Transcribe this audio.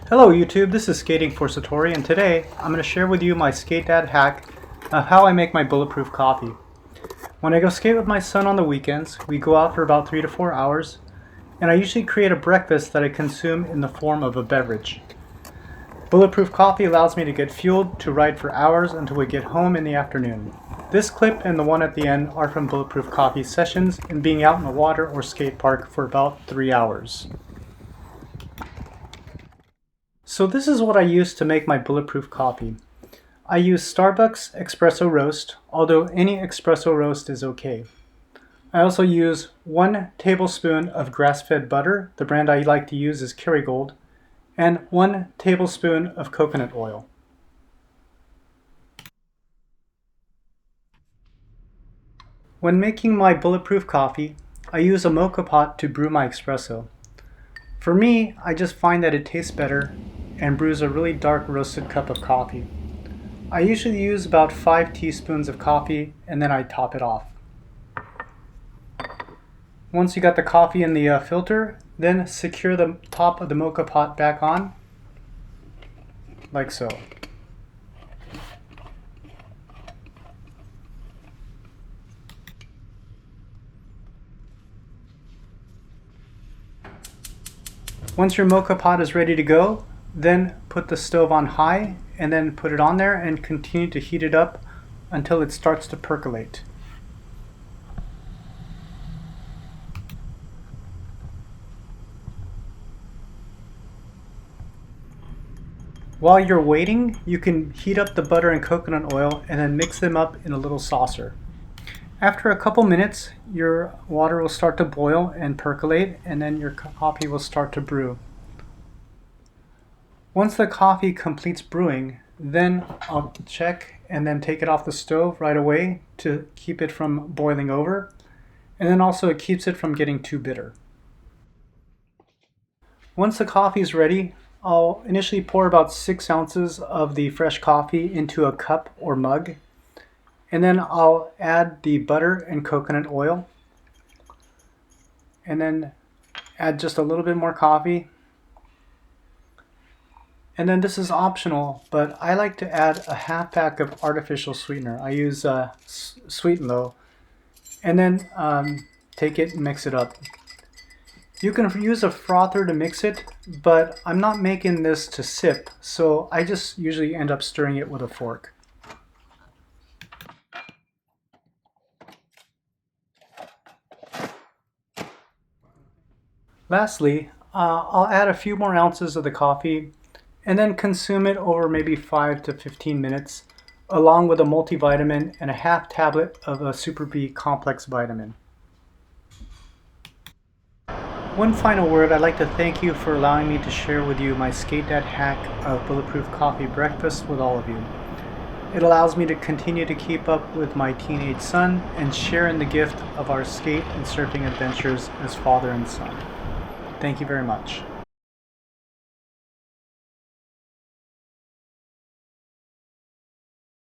Hello YouTube, this is Skating for Satori, and today I'm going to share with you my skate dad hack of how I make my bulletproof coffee. When I go skate with my son on the weekends, we go out for about 3 to 4 hours, and I usually create a breakfast that I consume in the form of a beverage. Bulletproof coffee allows me to get fueled to ride for hours until we get home in the afternoon. This clip and the one at the end are from Bulletproof Coffee sessions and being out in the water or skate park for about 3 hours. So this is what I use to make my bulletproof coffee. I use Starbucks espresso roast, although any espresso roast is okay. I also use 1 tablespoon of grass-fed butter, the brand I like to use is Kerrygold, and 1 tablespoon of coconut oil. When making my bulletproof coffee, I use a mocha pot to brew my espresso. For me, I just find that it tastes better and brews a really dark roasted cup of coffee. I usually use about 5 teaspoons of coffee and then I top it off. Once you got the coffee in the filter, then secure the top of the mocha pot back on, like so. Once your mocha pot is ready to go, then put the stove on high and then put it on there and continue to heat it up until it starts to percolate. While you're waiting, you can heat up the butter and coconut oil and then mix them up in a little saucer. After a couple minutes, your water will start to boil and percolate, and then your coffee will start to brew. Once the coffee completes brewing, then I'll check and then take it off the stove right away to keep it from boiling over. And then also it keeps it from getting too bitter. Once the coffee is ready, I'll initially pour about 6 ounces of the fresh coffee into a cup or mug. And then I'll add the butter and coconut oil. And then add just a little bit more coffee. And then this is optional, but I like to add a half pack of artificial sweetener. I use Sweet and Low. And then take it and mix it up. You can use a frother to mix it, but I'm not making this to sip, so I just usually end up stirring it with a fork. Lastly, I'll add a few more ounces of the coffee and then consume it over maybe 5 to 15 minutes, along with a multivitamin and a half tablet of a Super B complex vitamin. One final word, I'd like to thank you for allowing me to share with you my skate dad hack of bulletproof coffee breakfast with all of you. It allows me to continue to keep up with my teenage son and share in the gift of our skate and surfing adventures as father and son. Thank you very much.